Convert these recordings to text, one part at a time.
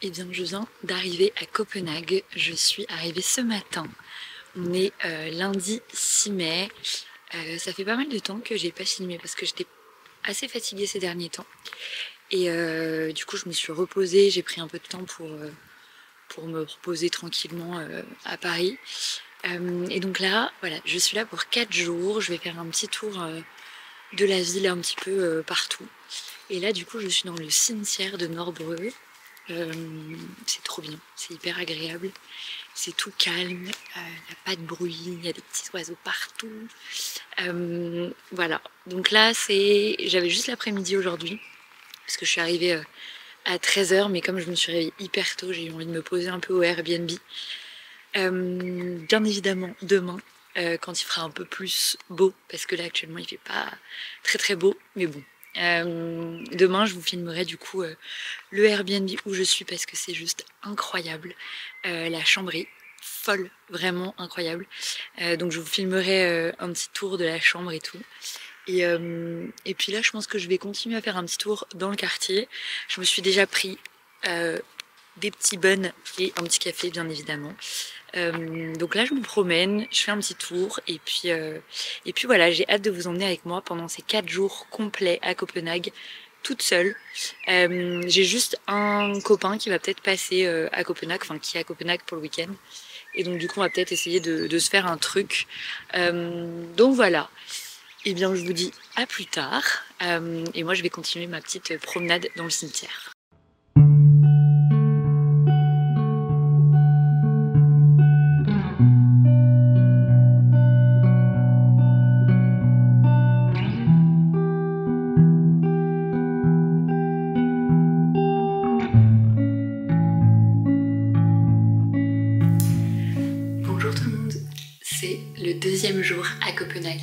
Eh bien, je viens d'arriver à Copenhague. Je suis arrivée ce matin. On est lundi 6 mai. Ça fait pas mal de temps que j'ai pas filmé parce que j'étais assez fatiguée ces derniers temps. Et du coup, je me suis reposée. J'ai pris un peu de temps pour me reposer tranquillement à Paris. Et donc là, voilà, je suis là pour 4 jours. Je vais faire un petit tour de la ville un petit peu partout. Et là, du coup, je suis dans le cimetière de Nordbrø. C'est trop bien, c'est hyper agréable, c'est tout calme, il n'y a pas de bruit, il y a des petits oiseaux partout. Voilà, donc là j'avais juste l'après-midi aujourd'hui, parce que je suis arrivée à 13 h, mais comme je me suis réveillée hyper tôt, j'ai eu envie de me poser un peu au Airbnb. Bien évidemment, demain, quand il fera un peu plus beau, parce que là actuellement il fait pas très très beau, mais bon. Demain je vous filmerai du coup le Airbnb où je suis parce que c'est juste incroyable. La chambre est folle, vraiment incroyable. Donc je vous filmerai un petit tour de la chambre et tout. Et puis là je pense que je vais continuer à faire un petit tour dans le quartier. Je me suis déjà pris des petits buns et un petit café bien évidemment. Donc là je me promène, je fais un petit tour et puis voilà, j'ai hâte de vous emmener avec moi pendant ces 4 jours complets à Copenhague, toute seule. J'ai juste un copain qui va peut-être passer à Copenhague, enfin qui est à Copenhague pour le week-end. Et donc du coup on va peut-être essayer de se faire un truc. Donc voilà. Et bien je vous dis à plus tard. Et moi je vais continuer ma petite promenade dans le cimetière. Bonjour tout le monde, c'est le deuxième jour à Copenhague.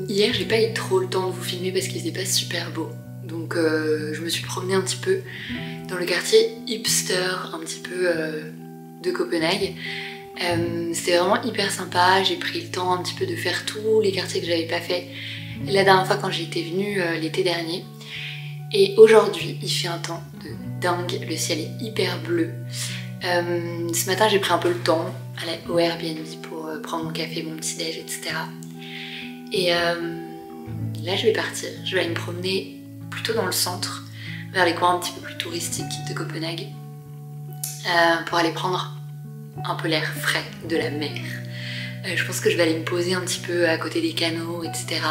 Hier j'ai pas eu trop le temps de vous filmer parce qu'il faisait pas super beau. Donc je me suis promenée un petit peu dans le quartier hipster, un petit peu de Copenhague. C'était vraiment hyper sympa, j'ai pris le temps un petit peu de faire tous les quartiers que j'avais pas fait la dernière fois quand j'étais venue l'été dernier. Et aujourd'hui il fait un temps de dingue, le ciel est hyper bleu. Ce matin j'ai pris un peu le temps au Airbnb pour prendre mon café, mon petit déj, etc. Et là je vais partir, je vais aller me promener plutôt dans le centre, vers les coins un petit peu plus touristiques de Copenhague, pour aller prendre un peu l'air frais de la mer. Je pense que je vais aller me poser un petit peu à côté des canaux, etc.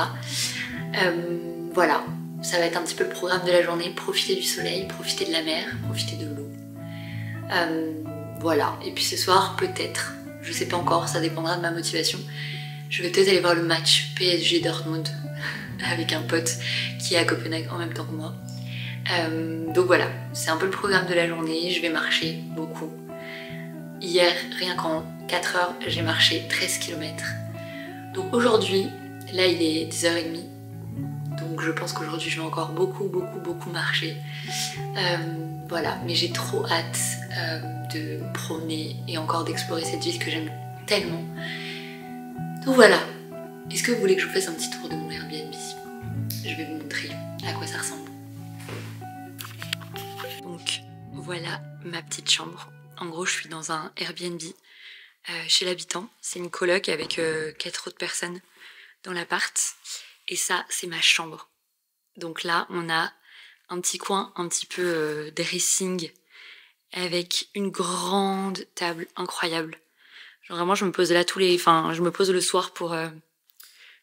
Voilà, ça va être un petit peu le programme de la journée, profiter du soleil, profiter de la mer, profiter de l'eau. Voilà, et puis ce soir peut-être, je sais pas encore, ça dépendra de ma motivation, je vais peut-être aller voir le match PSG Dortmund avec un pote qui est à Copenhague en même temps que moi. Donc voilà, c'est un peu le programme de la journée, je vais marcher beaucoup. Hier, rien qu'en 4 heures, j'ai marché 13 km. Donc aujourd'hui, là il est 10h30, donc je pense qu'aujourd'hui je vais encore beaucoup marcher. Voilà, mais j'ai trop hâte de me promener et encore d'explorer cette ville que j'aime tellement. Donc voilà, est-ce que vous voulez que je vous fasse un petit tour de mon Airbnb? Je vais vous montrer à quoi ça ressemble. Donc voilà ma petite chambre. En gros je suis dans un Airbnb chez l'habitant. C'est une coloc avec 4 autres personnes dans l'appart. Et ça c'est ma chambre. Donc là on a un petit coin un petit peu dressing avec une grande table incroyable. Genre vraiment je me pose là je me pose le soir pour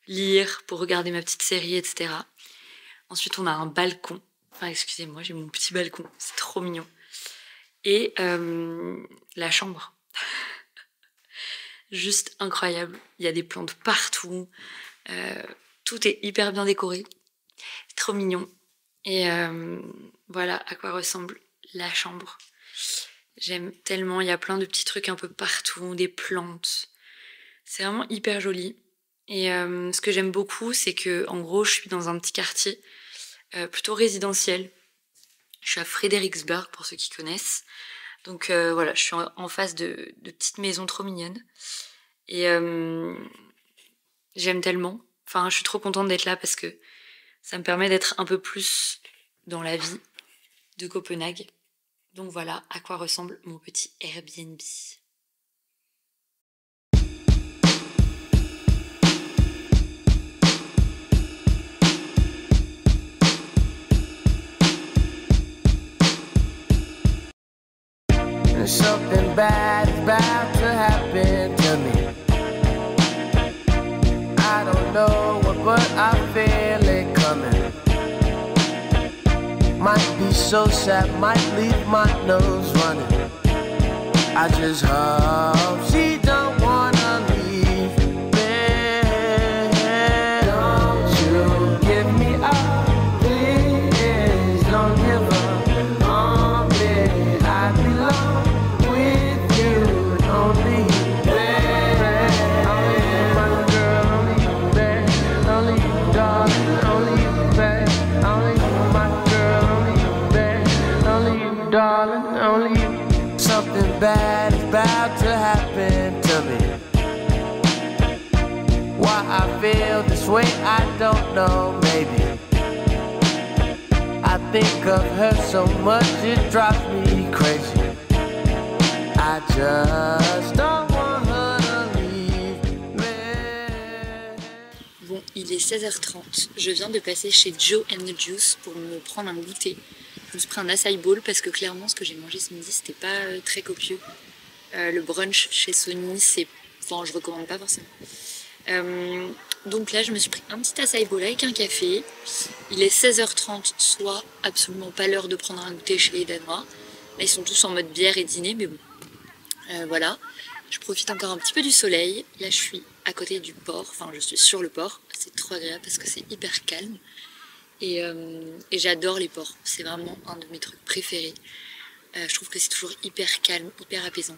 lire, pour regarder ma petite série, etc. Ensuite on a un balcon. Enfin excusez-moi, j'ai mon petit balcon, c'est trop mignon. Et la chambre. Juste incroyable. Il y a des plantes partout. Tout est hyper bien décoré. C'est trop mignon. Et voilà à quoi ressemble la chambre. J'aime tellement, il y a plein de petits trucs un peu partout, des plantes. C'est vraiment hyper joli. Et ce que j'aime beaucoup, c'est que en gros, je suis dans un petit quartier plutôt résidentiel. Je suis à Frederiksberg, pour ceux qui connaissent. Donc voilà, je suis en face de petites maisons trop mignonnes. Et j'aime tellement. Enfin, je suis trop contente d'être là parce que ça me permet d'être un peu plus dans la vie de Copenhague. Donc voilà à quoi ressemble mon petit Airbnb. Something bad is about to happen to me. I don't know what, but I feel it coming. Might be so sad, might leave my nose running. I just hope she don't wanna leave me. Don't you give me up, please. Don't give up on me. I belong with you, only you, babe. Only you, my girl, only you, babe. Only you, darling, only you, babe. Only you, my girl, only you, babe. Only you, darling, only you. Something bad is about to happen to me. Why I feel this way, I don't know, maybe. I think of her so much, it drives me crazy. I just don't want her to leave me. Bon, il est 16h30, je viens de passer chez Joe and the Juice pour me prendre un goûter. Je me suis pris un acai bowl parce que clairement ce que j'ai mangé ce midi c'était pas très copieux. Le brunch chez Sony, c'est... Enfin, je recommande pas forcément. Donc là je me suis pris un petit acai bowl avec un café. Il est 16h30, soit absolument pas l'heure de prendre un goûter chez les Danois. Là ils sont tous en mode bière et dîner, mais bon. Voilà, je profite encore un petit peu du soleil. Là je suis à côté du port, enfin je suis sur le port. C'est trop agréable parce que c'est hyper calme. Et j'adore les ports, c'est vraiment un de mes trucs préférés. Je trouve que c'est toujours hyper calme, hyper apaisant.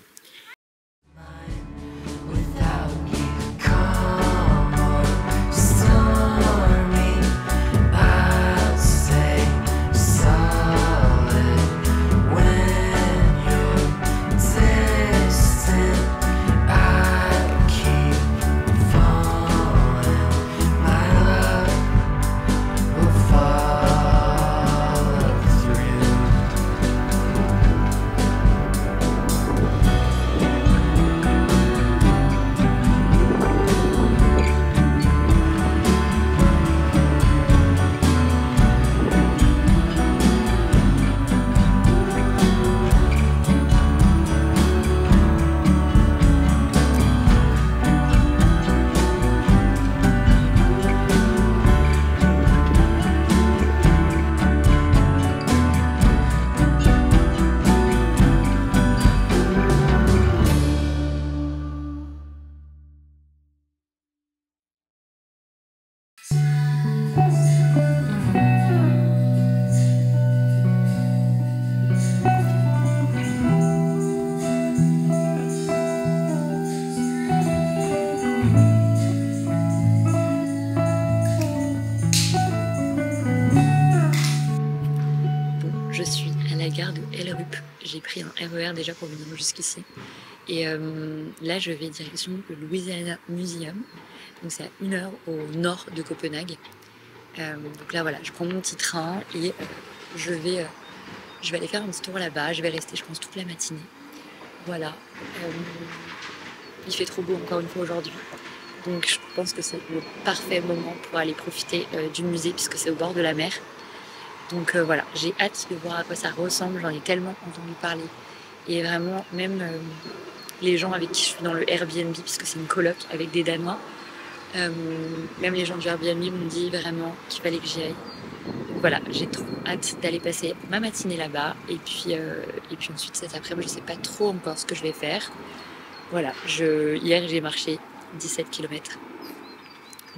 Je suis à la gare de Hellerup. J'ai pris un RER déjà pour venir jusqu'ici. Et là, je vais direction le Louisiana Museum. Donc c'est à 1 heure au nord de Copenhague. Donc là, voilà, je prends mon petit train et je vais aller faire un petit tour là-bas. Je vais rester, je pense, toute la matinée. Voilà. Il fait trop beau encore une fois aujourd'hui. Donc je pense que c'est le parfait moment pour aller profiter du musée puisque c'est au bord de la mer. Donc voilà, j'ai hâte de voir à quoi ça ressemble, j'en ai tellement entendu parler. Et vraiment, même les gens avec qui je suis dans le Airbnb, puisque c'est une coloc avec des Danois, même les gens du Airbnb m'ont dit vraiment qu'il fallait que j'y aille. Donc voilà, j'ai trop hâte d'aller passer ma matinée là-bas. Et puis ensuite cet après-midi, je sais pas trop encore ce que je vais faire. Voilà, hier j'ai marché 17 km.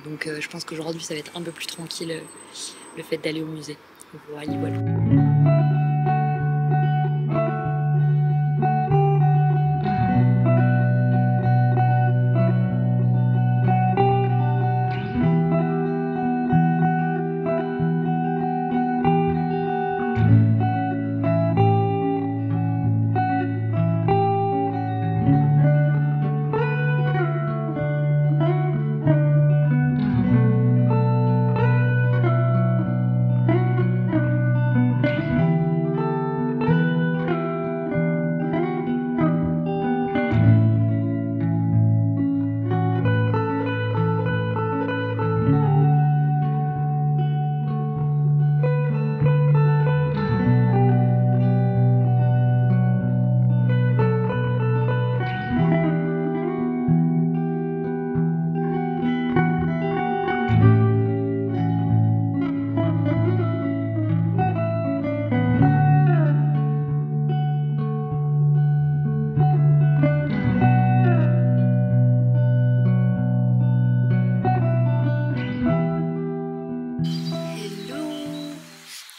Donc je pense qu'aujourd'hui ça va être un peu plus tranquille le fait d'aller au musée. Voilà, voilà.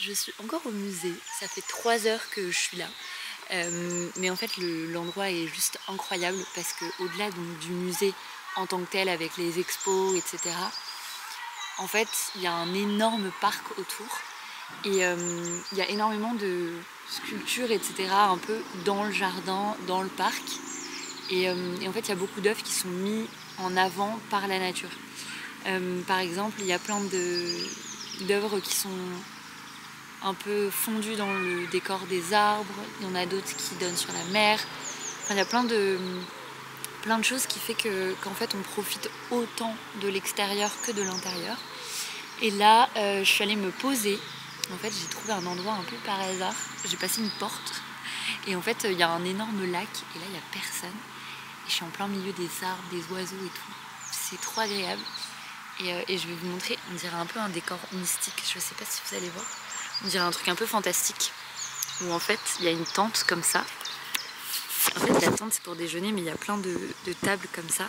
je suis encore au musée. Ça fait 3 heures que je suis là. Mais en fait, l'endroit est juste incroyable parce qu'au-delà du musée en tant que tel, avec les expos, etc., en fait, il y a un énorme parc autour. Et il y a énormément de sculptures, etc., un peu dans le jardin, dans le parc. Et en fait, il y a beaucoup d'œuvres qui sont mises en avant par la nature. Par exemple, il y a plein d'œuvres qui sont un peu fondues dans le décor des arbres. Il y en a d'autres qui donnent sur la mer. Enfin, il y a plein de choses qui fait qu'en fait, on profite autant de l'extérieur que de l'intérieur. Et là, je suis allée me poser. En fait, j'ai trouvé un endroit un peu par hasard. J'ai passé une porte. Et en fait, il y a un énorme lac. Et là, il n'y a personne. Et je suis en plein milieu des arbres, des oiseaux et tout. C'est trop agréable. Et je vais vous montrer, on dirait un peu un décor mystique. Je ne sais pas si vous allez voir. On dirait un truc un peu fantastique. Où en fait, il y a une tente comme ça. En fait, la tente, c'est pour déjeuner, mais il y a plein de tables comme ça.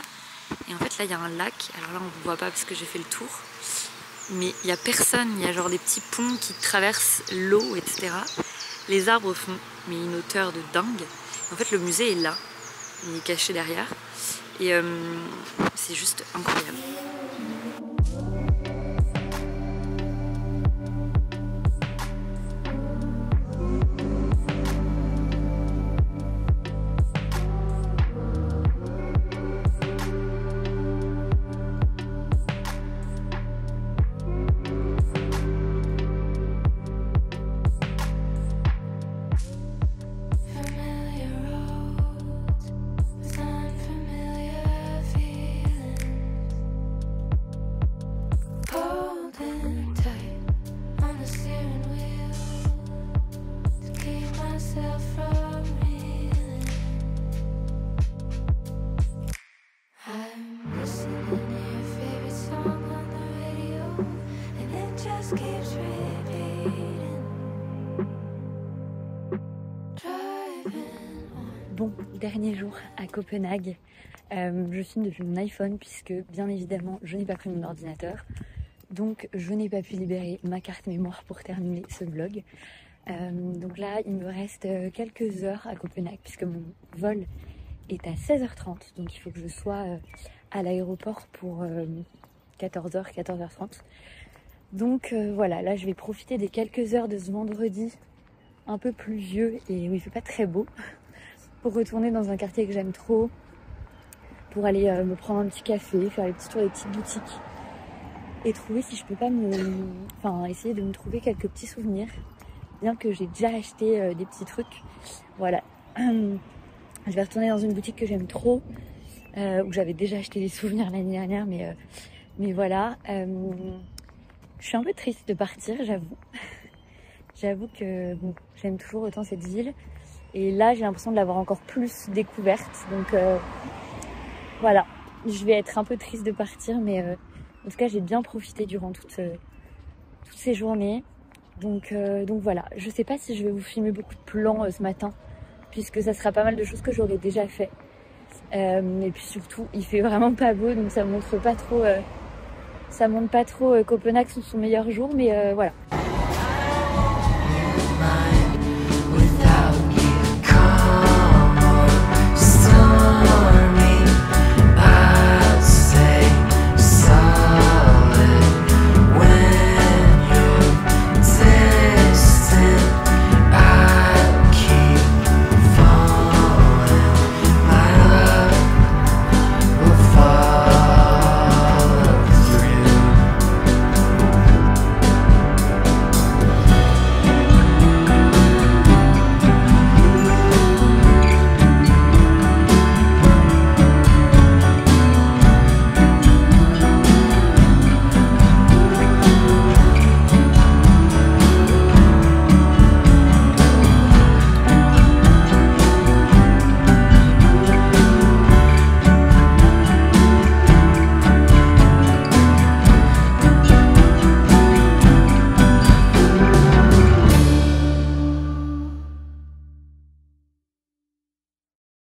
Et en fait, là, il y a un lac. Alors là, on ne vous voit pas parce que j'ai fait le tour. Mais il n'y a personne. Il y a genre des petits ponts qui traversent l'eau, etc. Les arbres font une hauteur de dingue. En fait, le musée est là. Il est caché derrière. Et c'est juste incroyable. Bon, dernier jour à Copenhague. Je filme depuis mon iPhone puisque bien évidemment je n'ai pas pris mon ordinateur. Donc je n'ai pas pu libérer ma carte mémoire pour terminer ce vlog. Donc là il me reste quelques heures à Copenhague puisque mon vol est à 16h30. Donc il faut que je sois à l'aéroport pour 14h, 14h30. Donc voilà, là je vais profiter des quelques heures de ce vendredi un peu pluvieux et où il fait pas très beau pour retourner dans un quartier que j'aime trop, pour aller me prendre un petit café, faire les petits tours des petites boutiques et trouver si je peux pas essayer de me trouver quelques petits souvenirs, bien que j'ai déjà acheté des petits trucs. Voilà, je vais retourner dans une boutique que j'aime trop, où j'avais déjà acheté des souvenirs l'année dernière, mais voilà. Je suis un peu triste de partir, j'avoue. J'avoue que bon, j'aime toujours autant cette ville. Et là, j'ai l'impression de l'avoir encore plus découverte. Donc voilà, je vais être un peu triste de partir. Mais en tout cas, j'ai bien profité durant toutes ces journées. Donc voilà, je sais pas si je vais vous filmer beaucoup de plans ce matin, puisque ça sera pas mal de choses que j'aurais déjà fait. Et puis surtout, il fait vraiment pas beau, donc ça montre pas trop... Copenhague sous son meilleur jour, mais voilà.